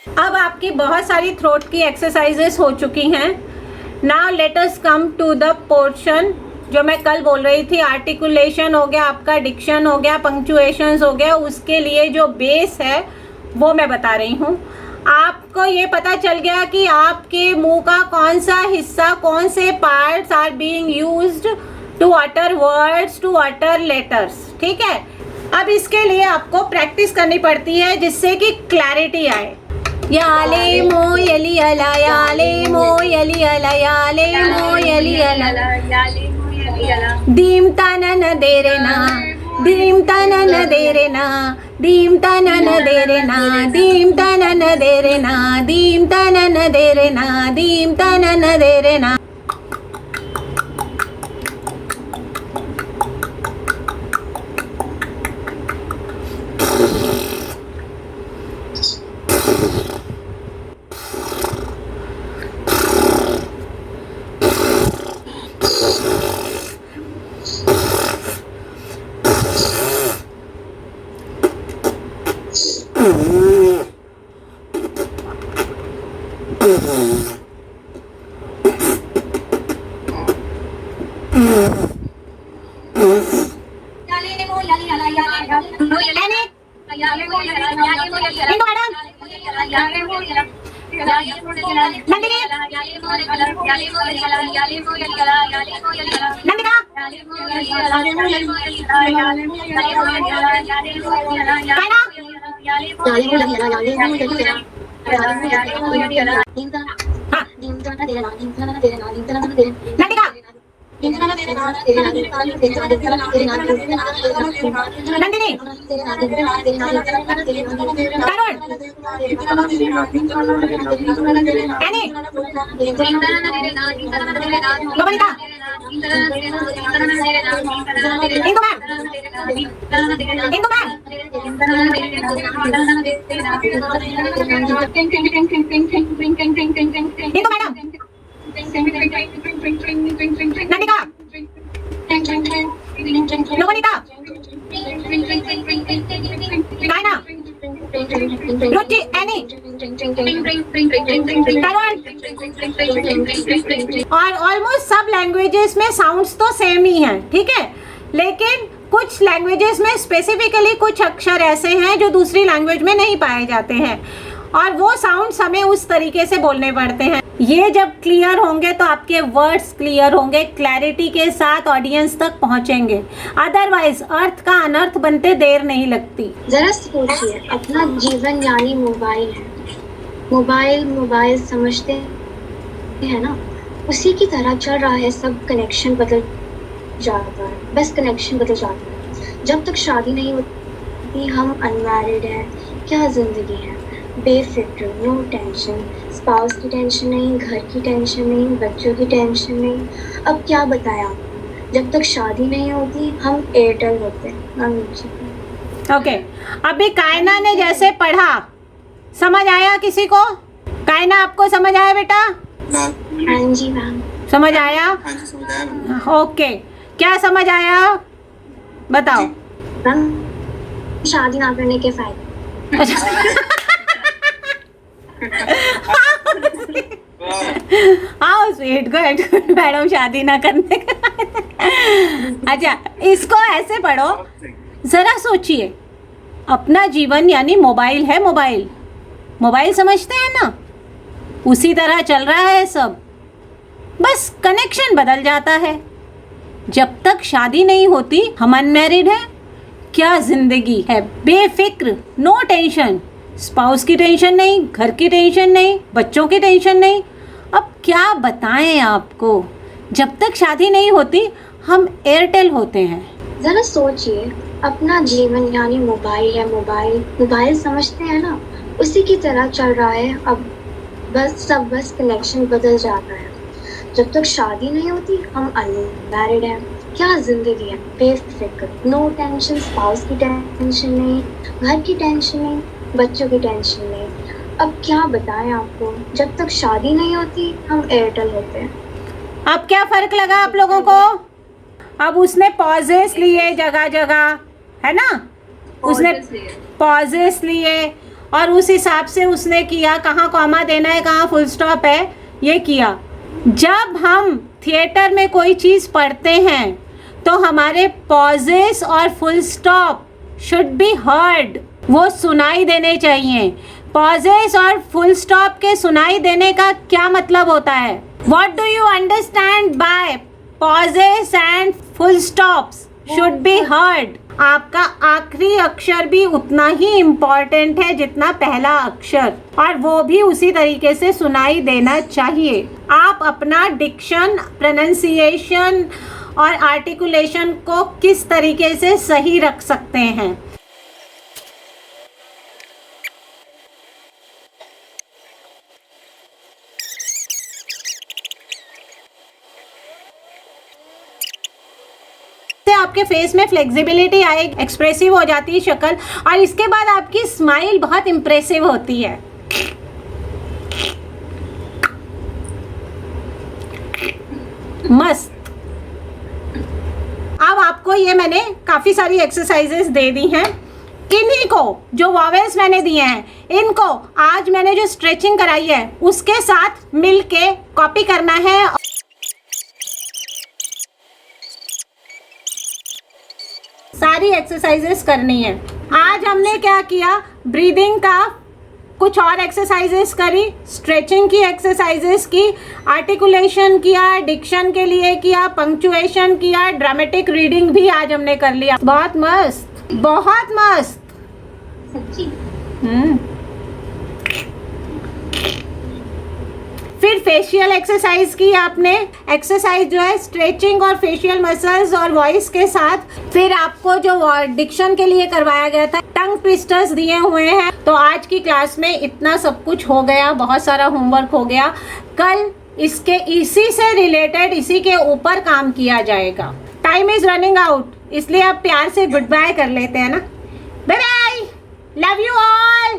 अब आपकी बहुत सारी थ्रोट की एक्सरसाइजेस हो चुकी हैं। Now let us come to the portion जो मैं कल बोल रही थी। आर्टिकुलेशन हो गया, आपका डिक्शन हो गया, पंक्चुएशंस हो गया। उसके लिए जो बेस है वो मैं बता रही हूँ। आपको ये पता चल गया कि आपके मुंह का कौन सा हिस्सा, कौन से parts are being used to utter words, to utter letters. ठीक है, अब इसके लिए आपको प्रैक्टिस करनी पड़ती है जिससे कि क्लैरिटी आए। याले मोयली अला, याले मोयली अला, याले मोयली अला। दीम तनन देरे ना, दीम तनन देरे ना, दीम तनन देरे ना, दीम तनन देरे ना, दीम तनन देरे ना, दीम तनन देरे ना। और ऑलमोस्ट सब लैंग्वेजेस में साउंड्स तो सेम ही हैं, ठीक है, लेकिन कुछ लैंग्वेजेस में स्पेसिफिकली कुछ अक्षर ऐसे हैं जो दूसरी लैंग्वेज में नहीं पाए जाते हैं और वो साउंड्स हमें उस तरीके से बोलने पड़ते हैं। ये जब क्लियर होंगे तो आपके वर्ड्स क्लियर होंगे, क्लैरिटी के साथ ऑडियंस तक पहुंचेंगे। अदरवाइज अर्थ का अनर्थ बनते देर नहीं लगती। जरा सोचिए, अपना जीवन यानी मोबाइल है। मोबाइल समझते है ना, उसी की तरह चल रहा है सब। कनेक्शन बदल जाता है, बस कनेक्शन बदल जाता है। जब तक शादी नहीं होती हम अनमैरिड हैं। क्या जिंदगी है, बेफिक्र, नो टेंशन। स्पाउस की टेंशन नहीं, घर की टेंशन नहीं, बच्चों की टेंशन नहीं। अब क्या बताया आपको, जब तक शादी नहीं होती हम एयरटेल होते हैं। ओके, अभी कायना ने जैसे पढ़ा, समझ आया किसी को? कायना आपको समझ आया बेटा? हाँ जी मैम। समझ आया? हाँ जी, समझ आया। ओके, क्या समझ आया बताओ? मैम, शादी ना करने के फायदे। हाँ स्वीट गुड मैडम, शादी ना करने का। अच्छा, इसको ऐसे पढ़ो, जरा सोचिए, अपना जीवन यानी मोबाइल है। मोबाइल समझते हैं ना, उसी तरह चल रहा है सब, बस कनेक्शन बदल जाता है। जब तक शादी नहीं होती हम अनमैरिड हैं। क्या जिंदगी है, बेफिक्र, नो टेंशन। स्पाउस की टेंशन नहीं, घर की टेंशन नहीं, बच्चों की टेंशन नहीं। अब क्या बताएं आपको, जब तक शादी नहीं होती हम एयरटेल होते हैं। जरा सोचिए, अपना जीवन यानी मोबाइल है। मोबाइल समझते हैं ना, उसी की तरह चल रहा है अब, बस कनेक्शन बदल जाता है। जब तक शादी नहीं होती हम अनमैरिड हैं। क्या जिंदगी है, बेफिक्र, नो टेंशन। स्पाउस की टेंशन नहीं, घर की टेंशन नहीं, बच्चों की टेंशन नहीं। अब क्या बताएं आपको, जब तक शादी नहीं होती हम एयरटेल होते हैं। अब क्या फर्क लगा आप लोगों को? अब उसने पॉजेस लिए जगह जगह, है ना, उसने पॉजेस लिए और उस हिसाब से उसने किया, कहाँ कॉमा देना है, कहाँ फुल स्टॉप है, ये किया। जब हम थिएटर में कोई चीज़ पढ़ते हैं तो हमारे पॉजेस और full stop should be heard, वो सुनाई देने चाहिए। पॉजेस और फुल स्टॉप के सुनाई देने का क्या मतलब होता है? What do you understand by pauses and full stops should be heard? आपका आखिरी अक्षर भी उतना ही इम्पॉर्टेंट है जितना पहला अक्षर, और वो भी उसी तरीके से सुनाई देना चाहिए। आप अपना डिक्शन, प्रोनाउंसिएशन और आर्टिकुलेशन को किस तरीके से सही रख सकते हैं। आपके फेस में फ्लेक्सिबिलिटी आएगी, एक्सप्रेसिव हो जाती है शक्ल, और इसके बाद आपकी स्माइल बहुत इंप्रेसिव होती है। मस्त। अब आपको ये मैंने काफी सारी एक्सरसाइजेस दे दी हैं। किन्हीं को जो वॉवेल्स मैंने दिए हैं, इनको आज मैंने जो स्ट्रेचिंग कराई है उसके साथ मिलके कॉपी करना है। सारी एक्सरसाइजेस करनी है। आज हमने क्या किया, ब्रीदिंग का कुछ और एक्सरसाइजेस करी, स्ट्रेचिंग की एक्सरसाइजेस की, आर्टिकुलेशन किया, डिक्शन के लिए किया, पंक्चुएशन किया, ड्रामेटिक रीडिंग भी आज हमने कर लिया। बहुत मस्त, बहुत मस्त। सच्ची। फिर फेशियल एक्सरसाइज की आपने, एक्सरसाइज जो है स्ट्रेचिंग और फेशियल मसल्स और वॉइस के साथ। फिर आपको जो डिक्शन के लिए करवाया गया था, टंग ट्विस्टर्स दिए हुए हैं। तो आज की क्लास में इतना सब कुछ हो गया, बहुत सारा होमवर्क हो गया। कल इसके इसी से रिलेटेड, इसी के ऊपर काम किया जाएगा। टाइम इज रनिंग आउट, इसलिए अब प्यार से गुड बाय कर लेते हैं ना। Bye bye, love you all,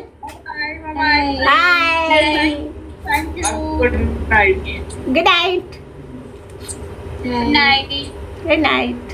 bye, Thank you. Good night. Good night, Good night. Good night.